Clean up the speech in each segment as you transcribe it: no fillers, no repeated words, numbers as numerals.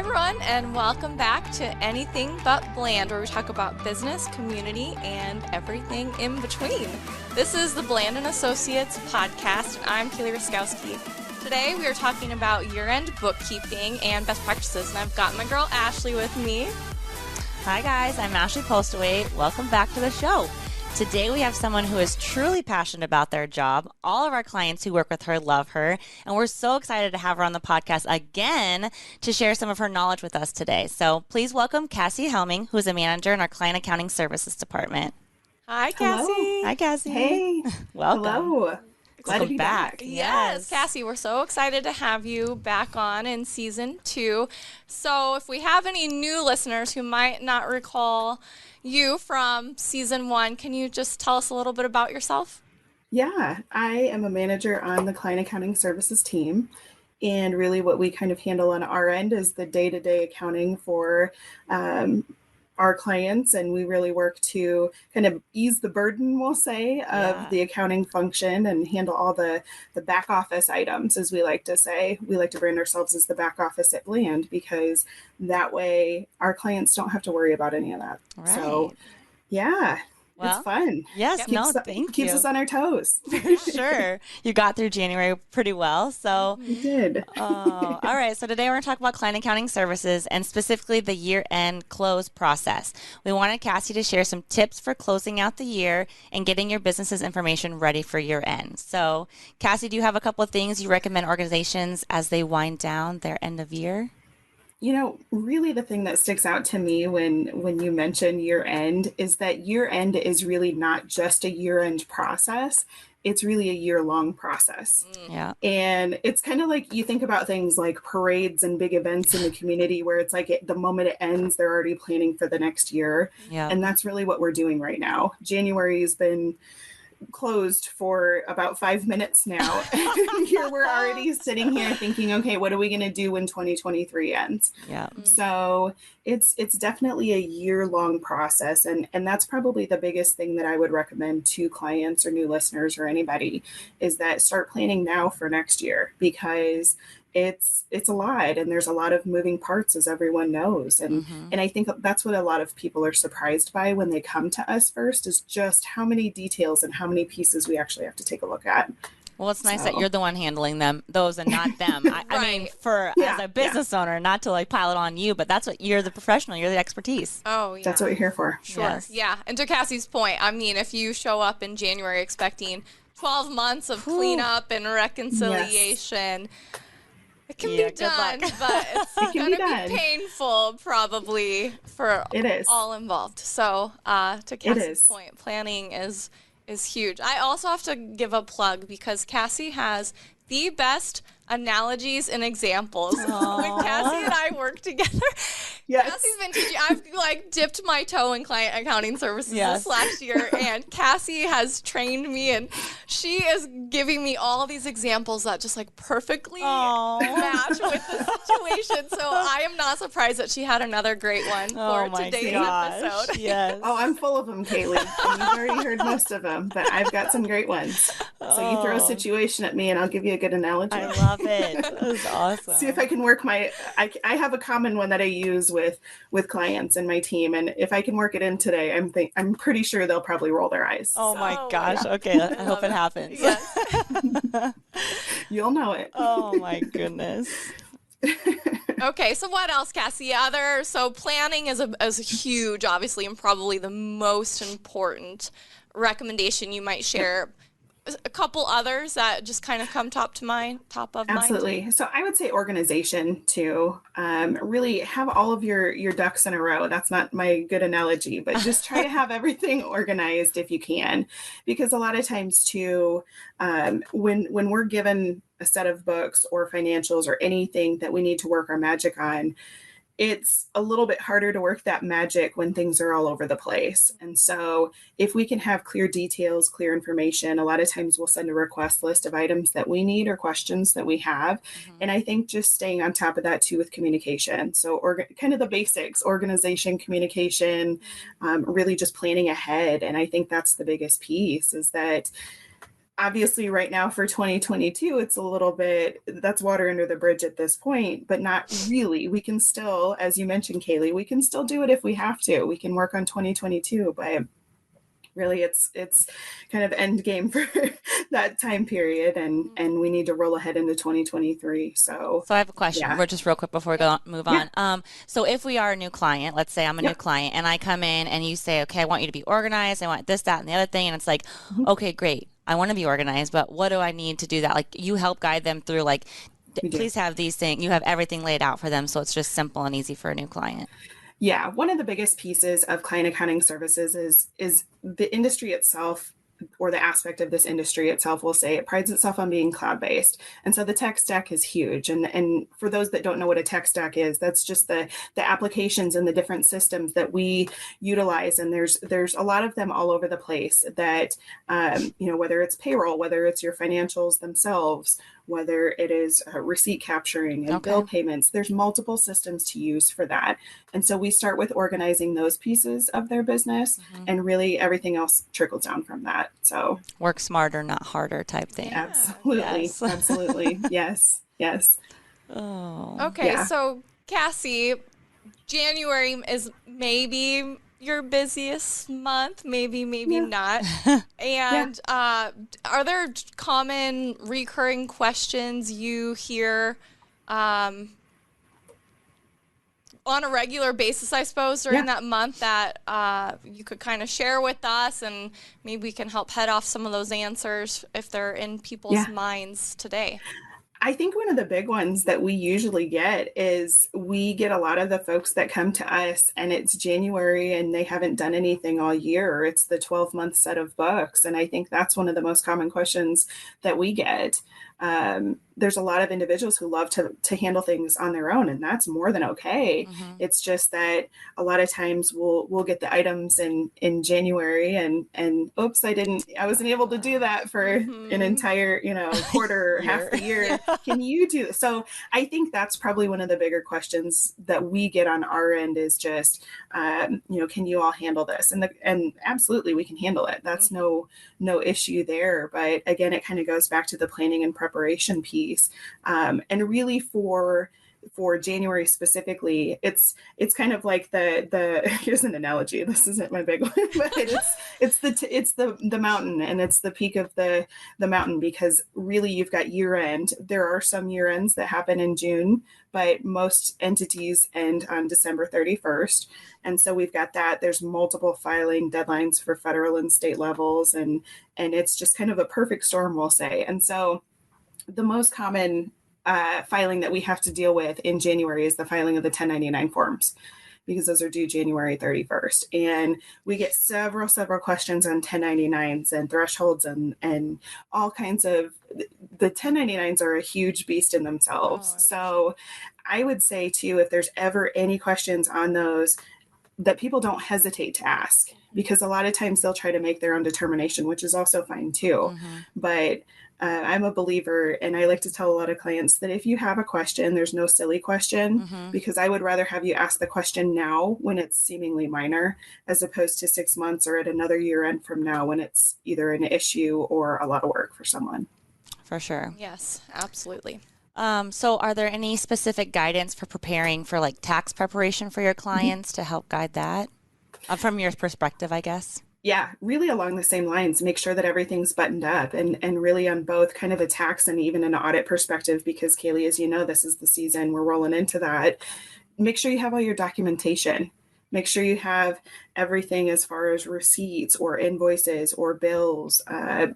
everyone, and welcome back to Anything But Bland, where we talk about business, community, and everything in between. This is the Bland & Associates podcast, and I'm Keely Ruskowski. Today, we are talking about year-end bookkeeping and best practices, and I've got my girl Ashley with me. Hi guys, I'm Ashley Postaway. Welcome back to the show. Today we have someone who is truly passionate about their job. All of our clients who work with her love her, and we're so excited to have her on the podcast again to share some of her knowledge with us today. So please welcome Cassie Helming, who is a manager in our Client Accounting Services Department. Hi, Cassie. Hello. Hi, Cassie. Hey. Welcome. Hello. Glad to be back. Yes, Cassie, we're so excited to have you back on in season 2. So if we have any new listeners who might not recall you from season 1, can you just tell us a little bit about yourself? Yeah, I am a manager on the Client Accounting Services team. And really what we kind of handle on our end is the day-to-day accounting for our clients, and we really work to kind of ease the burden, we'll say, of the accounting function and handle all the back office items, as we like to say. We like to brand ourselves as the back office at Bland, because that way our clients don't have to worry about any of that. Right. So, yeah. Well, it's fun. Yes, Keeps us on our toes. For sure. You got through January pretty well. So We did. all right. So today we're going to talk about client accounting services and specifically the year-end close process. We wanted Cassie to share some tips for closing out the year and getting your business's information ready for year-end. So Cassie, do you have a couple of things you recommend organizations as they wind down their end of year? You know, really the thing that sticks out to me when you mention year end is that year end is really not just a year end process. It's really a year-long process. Yeah. And it's kind of like you think about things like parades and big events in the community where it's like the moment it ends, they're already planning for the next year. Yeah. And that's really what we're doing right now. January has been closed for about 5 minutes now. Here we're already sitting here thinking, okay, what are we going to do when 2023 ends? Yeah. So it's definitely a year-long process. And that's probably the biggest thing that I would recommend to clients or new listeners or anybody is that start planning now for next year, because it's a lot and there's a lot of moving parts, as everyone knows. And I think that's what a lot of people are surprised by when they come to us first, is just how many details and how many pieces we actually have to take a look at. Well, it's nice that you're the one handling those and not them. I mean, as a business owner, not to like pile it on you, but that's what you're the professional, you're the expertise. Oh, yeah. That's what you're here for. Sure. Yes. Yeah. And to Cassie's point, I mean, if you show up in January expecting 12 months of cleanup and reconciliation, it can be done, but it's going to be painful probably for all involved. So to Cassie's point, planning is huge. I also have to give a plug because Cassie has the best analogies and examples. When Cassie and I work together, Cassie's been teaching. I've dipped my toe in client accounting services this last year, and Cassie has trained me, and she is giving me all these examples that just perfectly match with the situation. So I am not surprised that she had another great one for today's episode. Yes. Oh, I'm full of them, Kaylee. And you've already heard most of them, but I've got some great ones. So you throw a situation at me and I'll give you a good analogy. I love it. That was awesome. See if I can work I have a common one that I use with clients and my team, and if I can work it in today, I'm pretty sure they'll probably roll their eyes. Oh my gosh. Yeah. Okay, I hope it happens. Yes. You'll know it. Oh my goodness. Okay, so what else, Cassie? So planning is huge, obviously, and probably the most important recommendation you might share. A couple others that just kind of come top of mind. Absolutely. So I would say organization too. Really have all of your ducks in a row. That's not my good analogy, but just try to have everything organized if you can, because a lot of times too, when we're given a set of books or financials or anything that we need to work our magic on, it's a little bit harder to work that magic when things are all over the place. And so if we can have clear details, clear information, a lot of times we'll send a request list of items that we need or questions that we have. And I think just staying on top of that too with communication. So kind of the basics, organization, communication, really just planning ahead. And I think that's the biggest piece, is that obviously right now for 2022, it's a little bit, that's water under the bridge at this point, but not really. We can still, as you mentioned, Kaylee, we can still do it if we have to. We can work on 2022, but really it's kind of end game for that time period, and we need to roll ahead into 2023. So I have a question. We're just real quick before we move on. So if we are a new client, let's say I'm a new client and I come in and you say, okay, I want you to be organized. I want this, that, and the other thing. And it's like, okay, great. I want to be organized, but what do I need to do that? Like, you help guide them through, like, please have these things. You have everything laid out for them. So it's just simple and easy for a new client. Yeah. One of the biggest pieces of client accounting services is the industry itself, or the aspect of this industry itself, will say it prides itself on being cloud-based. And so the tech stack is huge. And for those that don't know what a tech stack is, that's just the applications and the different systems that we utilize. And there's a lot of them all over the place that, whether it's payroll, whether it's your financials themselves, whether it is receipt capturing and bill payments, there's multiple systems to use for that. And so we start with organizing those pieces of their business, and really everything else trickles down from that. So work smarter, not harder type thing. Yeah. Absolutely. Yes. Absolutely. Yes. Yes. Oh. Okay. Yeah. So Cassie, January is maybe your busiest month, maybe not. And are there common recurring questions you hear on a regular basis, I suppose, during that month that you could kind of share with us, and maybe we can help head off some of those answers if they're in people's minds today? I think one of the big ones that we usually get is we get a lot of the folks that come to us and it's January and they haven't done anything all year. It's the 12-month set of books. And I think that's one of the most common questions that we get. There's a lot of individuals who love to handle things on their own, and that's more than okay. Mm-hmm. It's just that a lot of times we'll get the items in January and oops, I wasn't able to do that for an entire, quarter, half the year. Can you do this? So I think that's probably one of the bigger questions that we get on our end is just, can you all handle this? And absolutely we can handle it. That's no issue there. But again, it kind of goes back to the planning and preparation piece. And really for January specifically, it's kind of like the here's an analogy. This isn't my big one, but it's the mountain, and it's the peak of the mountain, because really you've got year end. There are some year ends that happen in June, but most entities end on December 31st. And so we've got that. There's multiple filing deadlines for federal and state levels, and it's just kind of a perfect storm, we'll say. And so the most common filing that we have to deal with in January is the filing of the 1099 forms, because those are due January 31st. And we get several questions on 1099s and thresholds and all kinds of, the 1099s are a huge beast in themselves. So I would say too, if there's ever any questions on those, that people don't hesitate to ask, because a lot of times they'll try to make their own determination, which is also fine too. But I'm a believer, and I like to tell a lot of clients that if you have a question, there's no silly question, because I would rather have you ask the question now when it's seemingly minor, as opposed to 6 months or at another year end from now when it's either an issue or a lot of work for someone. For sure. Yes, absolutely. So are there any specific guidance for preparing for like tax preparation for your clients to help guide that from your perspective, I guess? Yeah, really along the same lines. Make sure that everything's buttoned up, and really on both kind of a tax and even an audit perspective, because Kaylee, as you know, this is the season we're rolling into that. Make sure you have all your documentation. Make sure you have everything as far as receipts or invoices or bills,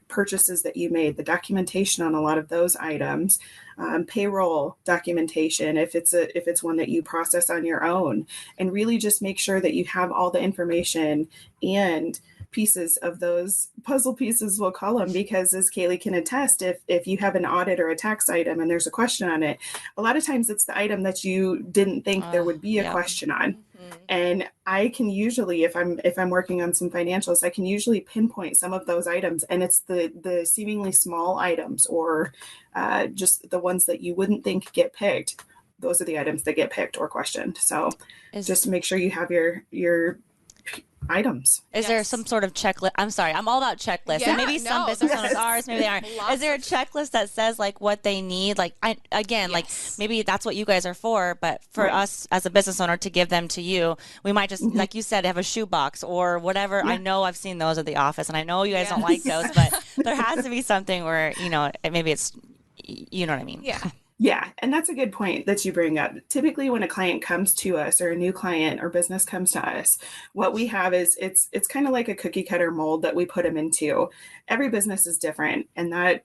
purchases that you made, the documentation on a lot of those items, payroll documentation if it's one that you process on your own, and really just make sure that you have all the information and pieces of those puzzle pieces, we'll call them, because as Kaylee can attest, if you have an audit or a tax item and there's a question on it, a lot of times it's the item that you didn't think there would be a question on. And I can usually, if I'm working on some financials, I can usually pinpoint some of those items, and it's the seemingly small items or just the ones that you wouldn't think get picked. Those are the items that get picked or questioned. So just make sure you have your items. Is there some sort of checklist? I'm sorry, I'm all about checklists. Yeah, And maybe some business owners are, maybe they aren't. Is there a checklist that says like what they need? Like like maybe that's what you guys are for, but for us as a business owner to give them to you, we might just, like you said, have a shoebox or whatever. I know I've seen those at the office, and I know you guys don't like those, but there has to be something where, maybe it's, you know what I mean? Yeah. Yeah, and that's a good point that you bring up. Typically, when a client comes to us or a new client or business comes to us, what we have is it's kind of like a cookie cutter mold that we put them into. Every business is different, and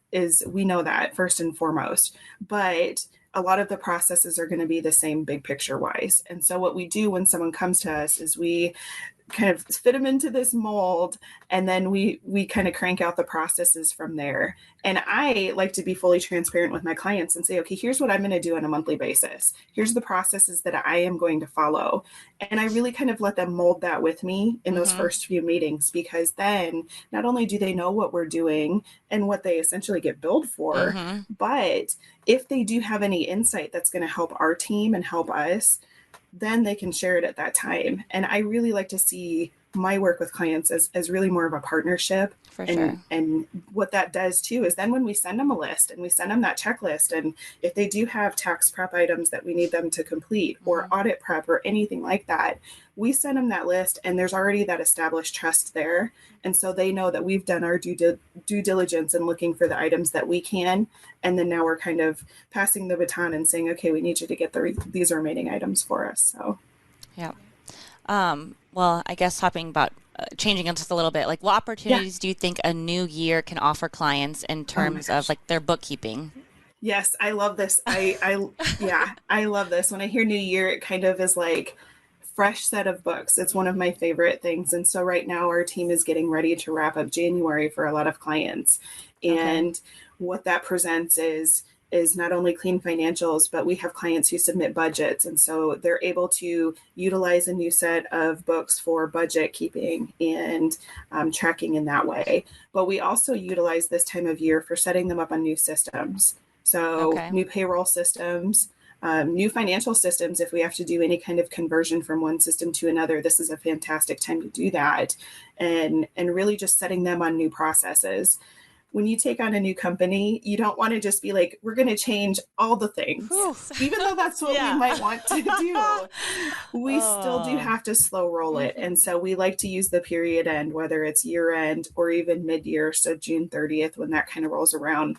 we know that first and foremost. But a lot of the processes are going to be the same big picture wise. And so what we do when someone comes to us is we kind of fit them into this mold, and then we kind of crank out the processes from there. And I like to be fully transparent with my clients and say, okay, here's what I'm going to do on a monthly basis. Here's the processes that I am going to follow. And I really kind of let them mold that with me in those first few meetings, because then not only do they know what we're doing and what they essentially get billed for, but if they do have any insight that's going to help our team and help us, then they can share it at that time. And I really like to see my work with clients as really more of a partnership. For sure. And what that does too is then when we send them a list and we send them that checklist, and if they do have tax prep items that we need them to complete or audit prep or anything like that, we send them that list, and there's already that established trust there. And so they know that we've done our due diligence in looking for the items that we can. And then now we're kind of passing the baton and saying, okay, we need you to get these remaining items for us. So, yeah. Well, I guess talking about changing it just a little bit, like what opportunities do you think a new year can offer clients in terms of like their bookkeeping? Yes, I love this. I love this. When I hear new year, it kind of is like fresh set of books. It's one of my favorite things. And so right now our team is getting ready to wrap up January for a lot of clients. And what that presents is not only clean financials, but we have clients who submit budgets. And so they're able to utilize a new set of books for budget keeping and tracking in that way. But we also utilize this time of year for setting them up on new systems. So new payroll systems, new financial systems. If we have to do any kind of conversion from one system to another, this is a fantastic time to do that. And really just setting them on new processes. When you take on a new company, you don't want to just be like, we're going to change all the things, even though that's what we might want to do. We still do have to slow roll it. And so we like to use the period end, whether it's year end or even mid-year. So June 30th, when that kind of rolls around,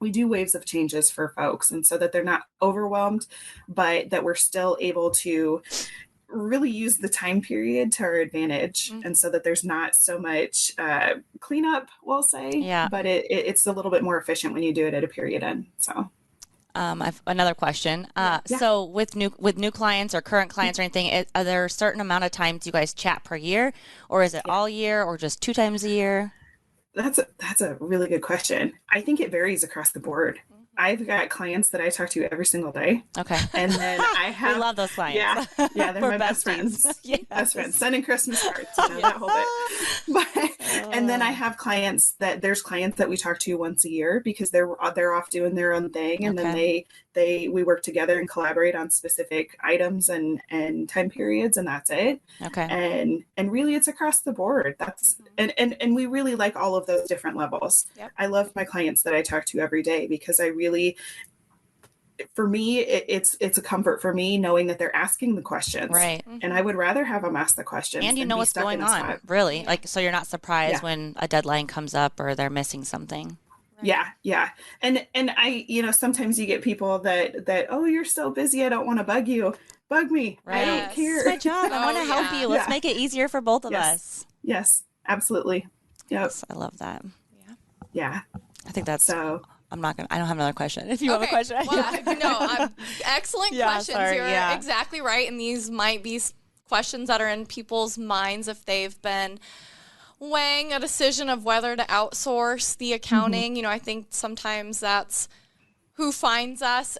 we do waves of changes for folks. And so that they're not overwhelmed, but that we're still able to really use the time period to our advantage. And so that there's not so much cleanup, we'll say, but it's a little bit more efficient when you do it at a period end. So I've another question. So with new clients or current clients or anything, are there a certain amount of times you guys chat per year, or is it all year, or just 2 times a year? That's a really good question. I think it varies across the board. I've got clients that I talk to every single day. Okay. And then I have... We love those clients. Yeah, they're my best friends. Yes. Best friends. Sending Christmas cards, that whole bit. And then I have there's clients that we talk to once a year because they're off doing their own thing. And then we work together and collaborate on specific items and time periods, and that's it. Okay. And really it's across the board. And we really like all of those different levels. Yep. I love my clients that I talk to every day because for me, it's a comfort for me knowing that they're asking the questions. Right. And I would rather have them ask the questions. And you know what's going on, really. Like, so you're not surprised when a deadline comes up or they're missing something. Right. Yeah. And I, sometimes you get people that, oh, you're so busy, I don't want to bug you. Bug me. Right. I don't care. It's my job. I want to help you. Let's make it easier for both of us. Yes, absolutely. Yep. Yes, I love that. Yeah. I think that's so. I don't have another question. If you have a question. Well, excellent questions. Sorry, You're exactly right. And these might be questions that are in people's minds if they've been weighing a decision of whether to outsource the accounting. I think sometimes that's who finds us.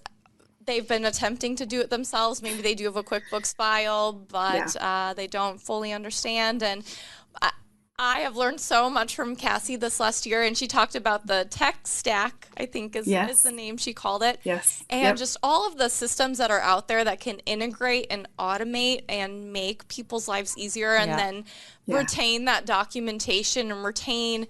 They've been attempting to do it themselves. Maybe they do have a QuickBooks file, but they don't fully understand. And I have learned so much from Cassie this last year, and she talked about the tech stack, I think is the name she called it. Yes. And just all of the systems that are out there that can integrate and automate and make people's lives easier, and then retain that documentation and retain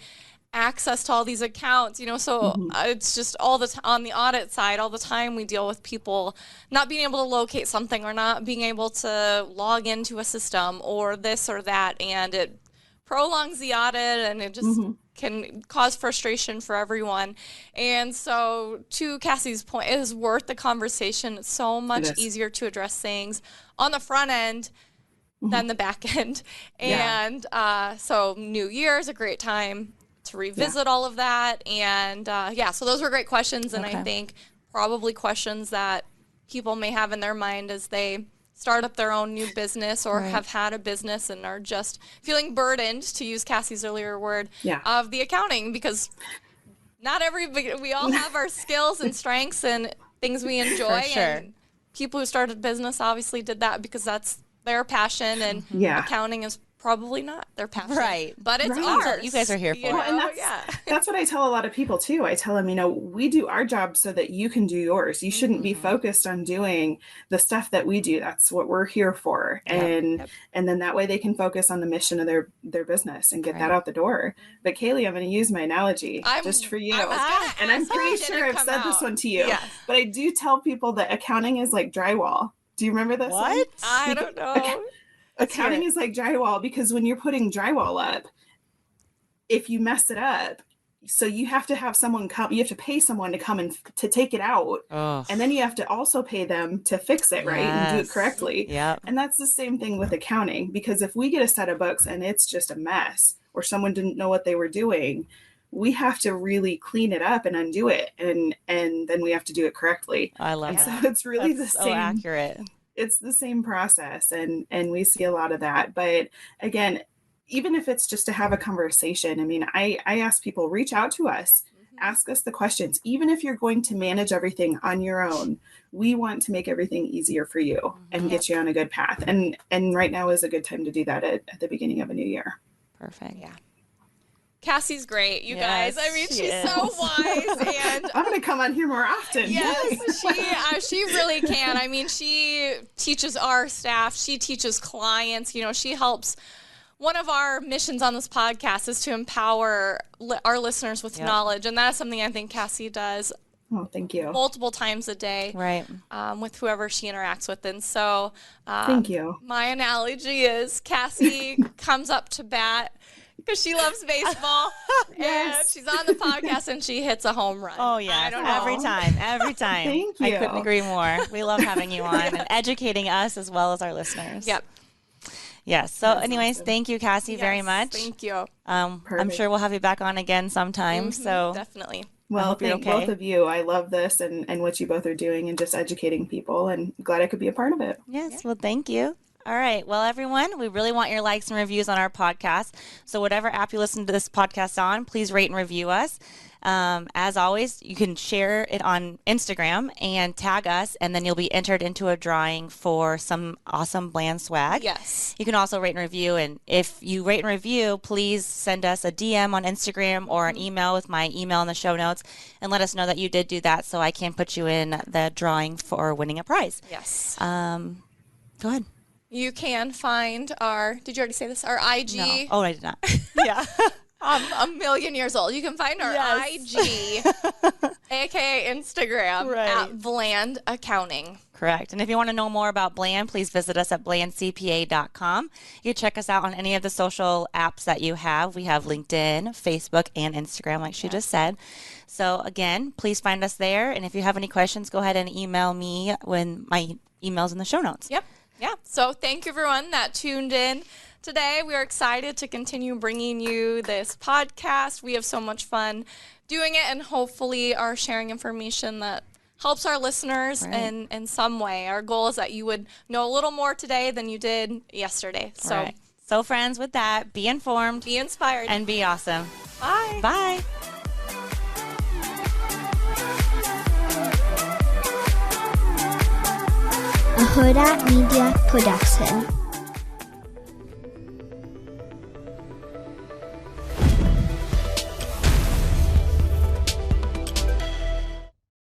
access to all these accounts, so it's just all the on the audit side, all the time we deal with people not being able to locate something or not being able to log into a system or this or that, and it prolongs the audit, and it just can cause frustration for everyone. And so, to Cassie's point, it is worth the conversation. It's so much easier to address things on the front end than the back end. And so New Year is a great time to revisit all of that. And so those were great questions, and I think probably questions that people may have in their mind as they start up their own new business or have had a business and are just feeling burdened, to use Cassie's earlier word, of the accounting, because not everybody, we all have our skills and strengths and things we enjoy. And people who started business obviously did that because that's their passion, and accounting is probably not their passion. Right. But it's ours. You guys are here for it. And that's what I tell a lot of people too. I tell them, we do our job so that you can do yours. You shouldn't be focused on doing the stuff that we do. That's what we're here for. And then that way they can focus on the mission of their business and get that out the door. But Kaylee, I'm going to use my analogy just for you. And I'm pretty sure I've said this one to you. But I do tell people that accounting is like drywall. Do you remember this one? I don't know. Accounting is like drywall, because when you're putting drywall up, if you mess it up, so you have to have someone come, you have to pay someone to come and to take it out. And then you have to also pay them to fix it, right? And do it correctly. And that's the same thing with accounting, because if we get a set of books and it's just a mess, or someone didn't know what they were doing, we have to really clean it up and undo it. And then we have to do it correctly. I love that. So it's really the so same. accurate. It's the same process, and we see a lot of that. But again, even if it's just to have a conversation, I mean, I ask people, reach out to us, ask us the questions. Even if you're going to manage everything on your own, we want to make everything easier for you and get you on a good path. And right now is a good time to do that at the beginning of a new year. Perfect. Yeah. Cassie's great, you guys. I mean, she's so wise, and I'm going to come on here more often. Yes, she really can. I mean, she teaches our staff. She teaches clients. She helps. One of our missions on this podcast is to empower our listeners with knowledge, and that's something I think Cassie does. Oh, thank you. Multiple times a day, right? With whoever she interacts with, and so thank you. My analogy is Cassie comes up to bat, because she loves baseball, and she's on the podcast, and she hits a home run. Oh, yeah. I don't know. Every time. Thank you. I couldn't agree more. We love having you on and educating us as well as our listeners. Yep. Yes. So anyways, thank you, Cassie, very much. Thank you. I'm sure we'll have you back on again sometime. So definitely. Well, thank both of you. I love this and what you both are doing and just educating people, and glad I could be a part of it. Yes. Well, thank you. All right. Well, everyone, we really want your likes and reviews on our podcast. So whatever app you listen to this podcast on, please rate and review us. As always, you can share it on Instagram and tag us, and then you'll be entered into a drawing for some awesome Bland swag. Yes. You can also rate and review, and if you rate and review, please send us a DM on Instagram or an email with my email in the show notes, and let us know that you did do that so I can put you in the drawing for winning a prize. Yes. Go ahead. You can find did you already say this? Our IG. No. Oh, I did not. Yeah. A million years old. You can find our IG, aka Instagram, at Bland Accounting. Correct. And if you want to know more about Bland, please visit us at blandcpa.com. You can check us out on any of the social apps that you have. We have LinkedIn, Facebook, and Instagram, like she just said. So again, please find us there. And if you have any questions, go ahead and email me when my email's in the show notes. Yep. Yeah. So thank you, everyone that tuned in today. We are excited to continue bringing you this podcast. We have so much fun doing it, and hopefully are sharing information that helps our listeners in some way. Our goal is that you would know a little more today than you did yesterday. So, So friends, with that, be informed, be inspired, and be awesome. Bye. Bye. A Hurrdat Media Production.